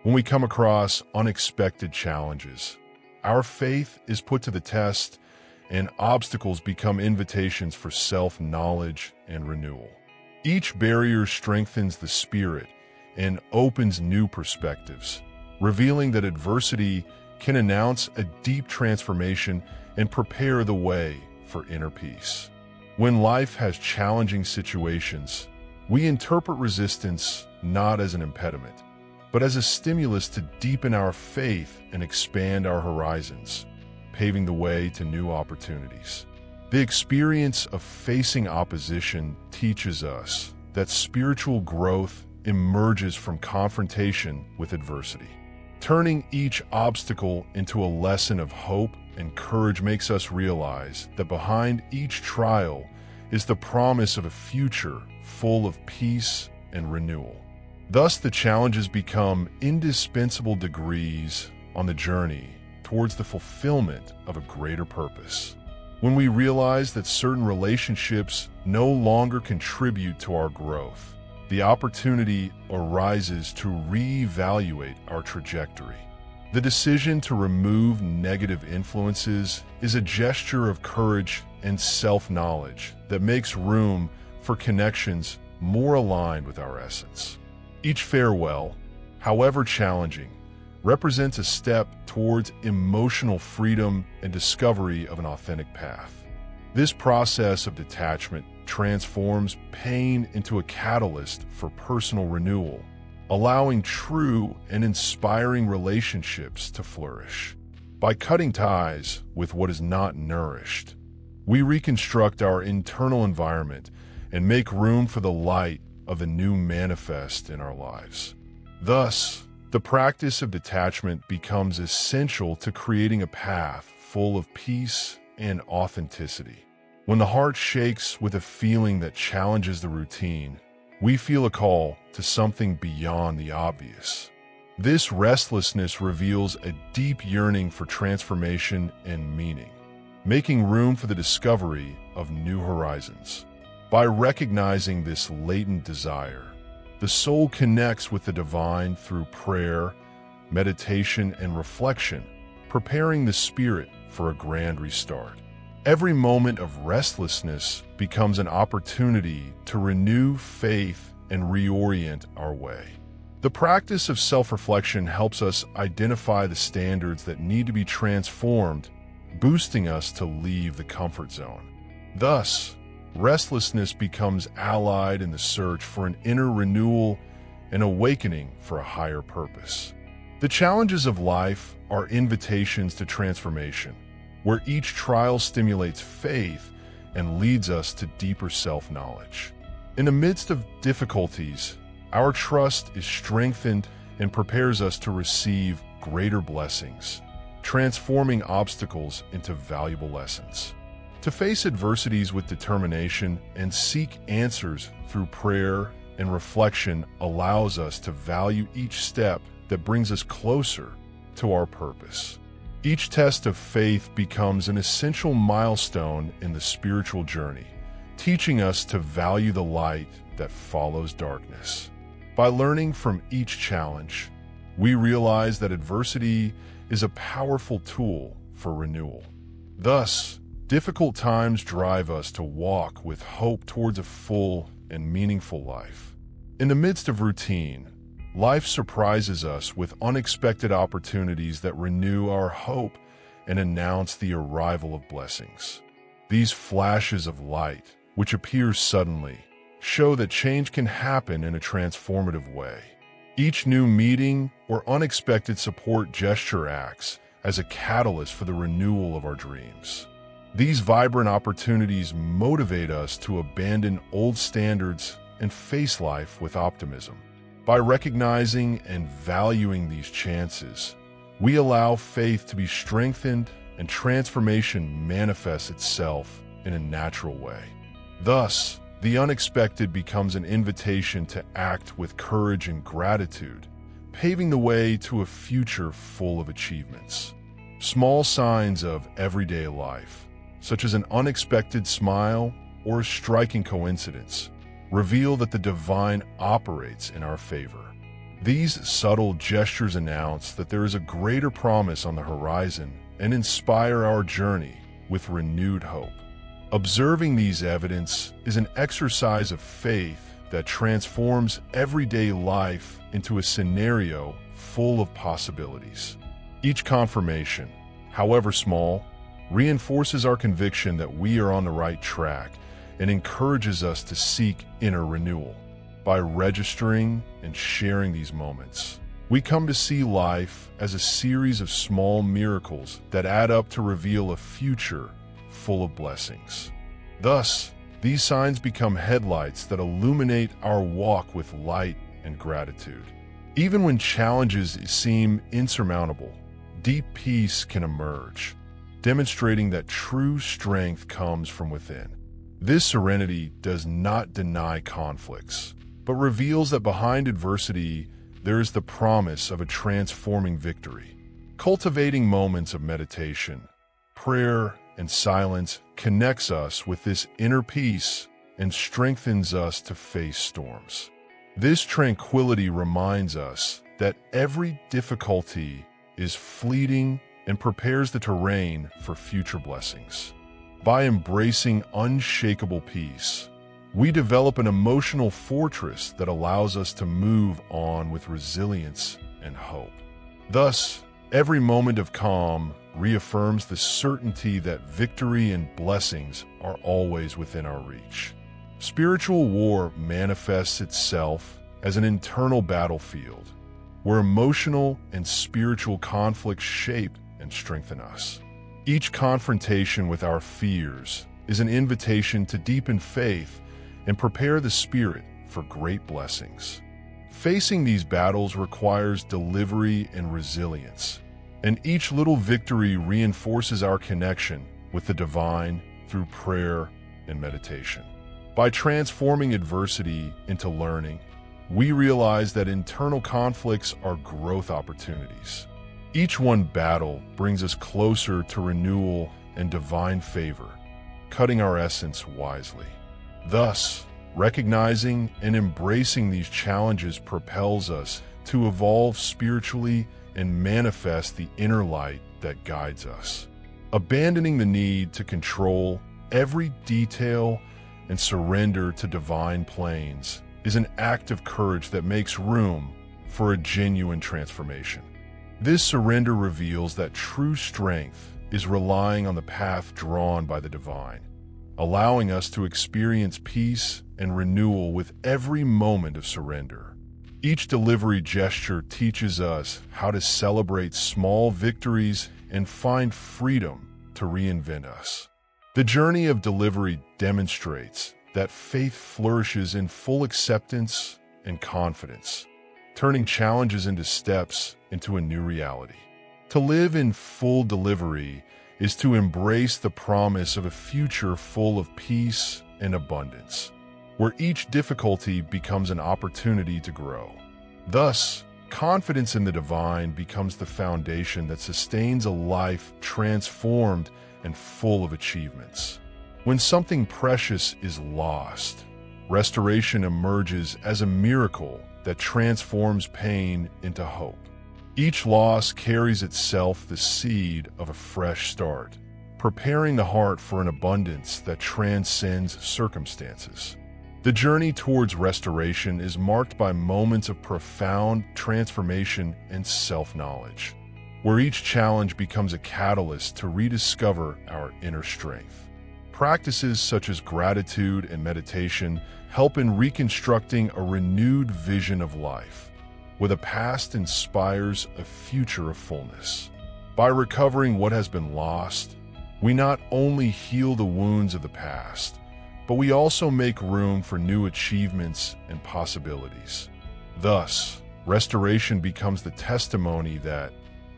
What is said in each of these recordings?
When we come across unexpected challenges, our faith is put to the test, and obstacles become invitations for self-knowledge and renewal. Each barrier strengthens the spirit and opens new perspectives, revealing that adversity can announce a deep transformation and prepare the way for inner peace. When life has challenging situations, we interpret resistance not as an impediment, but as a stimulus to deepen our faith and expand our horizons, paving the way to new opportunities. The experience of facing opposition teaches us that spiritual growth emerges from confrontation with adversity. Turning each obstacle into a lesson of hope and courage makes us realize that behind each trial is the promise of a future full of peace and renewal. Thus, the challenges become indispensable degrees on the journey towards the fulfillment of a greater purpose. When we realize that certain relationships no longer contribute to our growth, the opportunity arises to reevaluate our trajectory. The decision to remove negative influences is a gesture of courage and self-knowledge that makes room for connections more aligned with our essence. Each farewell, however challenging, represents a step towards emotional freedom and discovery of an authentic path. This process of detachment transforms pain into a catalyst for personal renewal, allowing true and inspiring relationships to flourish. By cutting ties with what is not nourished, we reconstruct our internal environment and make room for the light of the new manifest in our lives. Thus, the practice of detachment becomes essential to creating a path full of peace and authenticity. When the heart shakes with a feeling that challenges the routine, we feel a call to something beyond the obvious. This restlessness reveals a deep yearning for transformation and meaning, making room for the discovery of new horizons. By recognizing this latent desire, the soul connects with the divine through prayer, meditation, and reflection, preparing the spirit for a grand restart. Every moment of restlessness becomes an opportunity to renew faith and reorient our way. The practice of self-reflection helps us identify the standards that need to be transformed, boosting us to leave the comfort zone. Thus, restlessness becomes allied in the search for an inner renewal and awakening for a higher purpose. The challenges of life are invitations to transformation, where each trial stimulates faith and leads us to deeper self-knowledge. In the midst of difficulties, our trust is strengthened and prepares us to receive greater blessings, transforming obstacles into valuable lessons. To face adversities with determination and seek answers through prayer and reflection allows us to value each step that brings us closer to our purpose. Each test of faith becomes an essential milestone in the spiritual journey, teaching us to value the light that follows darkness. By learning from each challenge, we realize that adversity is a powerful tool for renewal. Thus, difficult times drive us to walk with hope towards a full and meaningful life. In the midst of routine, life surprises us with unexpected opportunities that renew our hope and announce the arrival of blessings. These flashes of light, which appear suddenly, show that change can happen in a transformative way. Each new meeting or unexpected support gesture acts as a catalyst for the renewal of our dreams. These vibrant opportunities motivate us to abandon old standards and face life with optimism. By recognizing and valuing these chances, we allow faith to be strengthened and transformation manifests itself in a natural way. Thus, the unexpected becomes an invitation to act with courage and gratitude, paving the way to a future full of achievements. Small signs of everyday life, such as an unexpected smile or a striking coincidence, reveal that the divine operates in our favor. These subtle gestures announce that there is a greater promise on the horizon and inspire our journey with renewed hope. Observing these evidence is an exercise of faith that transforms everyday life into a scenario full of possibilities. Each confirmation, however small, reinforces our conviction that we are on the right track and encourages us to seek inner renewal. By registering and sharing these moments, we come to see life as a series of small miracles that add up to reveal a future full of blessings. Thus, these signs become headlights that illuminate our walk with light and gratitude. Even when challenges seem insurmountable, deep peace can emerge, demonstrating that true strength comes from within. This serenity does not deny conflicts, but reveals that behind adversity, there is the promise of a transforming victory. Cultivating moments of meditation, prayer, and silence connects us with this inner peace and strengthens us to face storms. This tranquility reminds us that every difficulty is fleeting and prepares the terrain for future blessings. By embracing unshakable peace, we develop an emotional fortress that allows us to move on with resilience and hope. Thus, every moment of calm reaffirms the certainty that victory and blessings are always within our reach. Spiritual war manifests itself as an internal battlefield, where emotional and spiritual conflicts shape and strengthen us. Each confrontation with our fears is an invitation to deepen faith and prepare the spirit for great blessings. Facing these battles requires delivery and resilience, and each little victory reinforces our connection with the divine through prayer and meditation. By transforming adversity into learning, we realize that internal conflicts are growth opportunities. Each one battle brings us closer to renewal and divine favor, cutting our essence wisely. Thus, recognizing and embracing these challenges propels us to evolve spiritually and manifest the inner light that guides us. Abandoning the need to control every detail and surrender to divine planes is an act of courage that makes room for a genuine transformation. This surrender reveals that true strength is relying on the path drawn by the divine, allowing us to experience peace and renewal with every moment of surrender. Each delivery gesture teaches us how to celebrate small victories and find freedom to reinvent us. The journey of delivery demonstrates that faith flourishes in full acceptance and confidence, turning challenges into steps into a new reality. To live in full delivery is to embrace the promise of a future full of peace and abundance, where each difficulty becomes an opportunity to grow. Thus, confidence in the divine becomes the foundation that sustains a life transformed and full of achievements. When something precious is lost, restoration emerges as a miracle that transforms pain into hope. Each loss carries itself the seed of a fresh start, preparing the heart for an abundance that transcends circumstances. The journey towards restoration is marked by moments of profound transformation and self-knowledge, where each challenge becomes a catalyst to rediscover our inner strength. Practices such as gratitude and meditation help in reconstructing a renewed vision of life, where the past inspires a future of fullness. By recovering what has been lost, we not only heal the wounds of the past, but we also make room for new achievements and possibilities. Thus, restoration becomes the testimony that,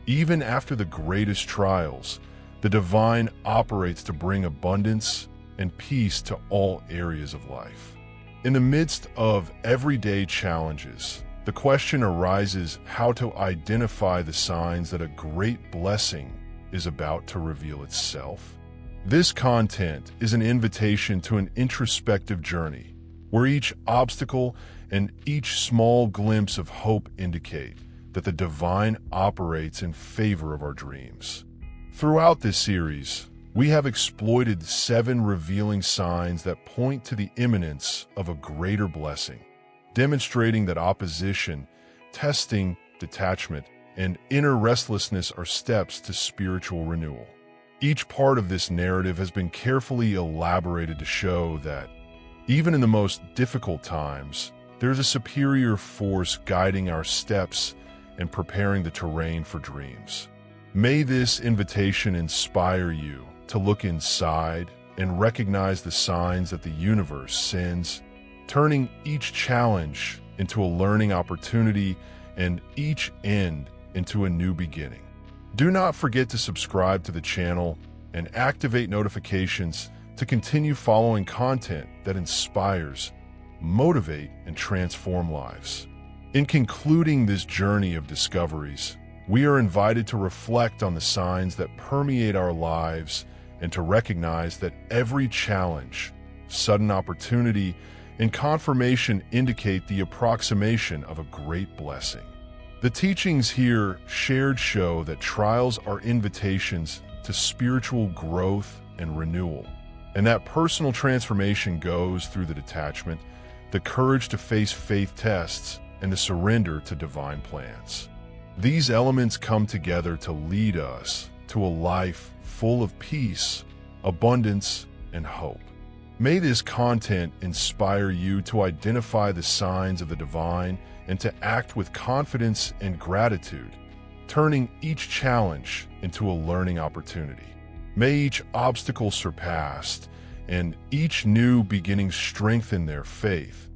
even after the greatest trials, the divine operates to bring abundance and peace to all areas of life. In the midst of everyday challenges, the question arises how to identify the signs that a great blessing is about to reveal itself. This content is an invitation to an introspective journey, where each obstacle and each small glimpse of hope indicate that the divine operates in favor of our dreams. Throughout this series, we have exploited 7 revealing signs that point to the imminence of a greater blessing, demonstrating that opposition, testing, detachment, and inner restlessness are steps to spiritual renewal. Each part of this narrative has been carefully elaborated to show that, even in the most difficult times, there's a superior force guiding our steps and preparing the terrain for dreams. May this invitation inspire you to look inside and recognize the signs that the universe sends, turning each challenge into a learning opportunity and each end into a new beginning. Do not forget to subscribe to the channel and activate notifications to continue following content that inspires, motivate, and transform lives. In concluding this journey of discoveries, we are invited to reflect on the signs that permeate our lives and to recognize that every challenge, sudden opportunity, and confirmation indicate the approximation of a great blessing. The teachings here shared show that trials are invitations to spiritual growth and renewal, and that personal transformation goes through the detachment, the courage to face faith tests, and the surrender to divine plans. These elements come together to lead us to a life full of peace, abundance, and hope. May this content inspire you to identify the signs of the divine and to act with confidence and gratitude, turning each challenge into a learning opportunity. May each obstacle surpassed and each new beginning strengthen their faith,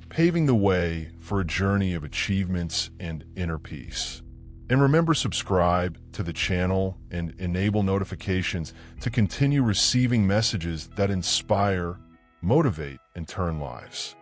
paving the way for a journey of achievements and inner peace. And remember, subscribe to the channel and enable notifications to continue receiving messages that inspire, motivate, and turn lives.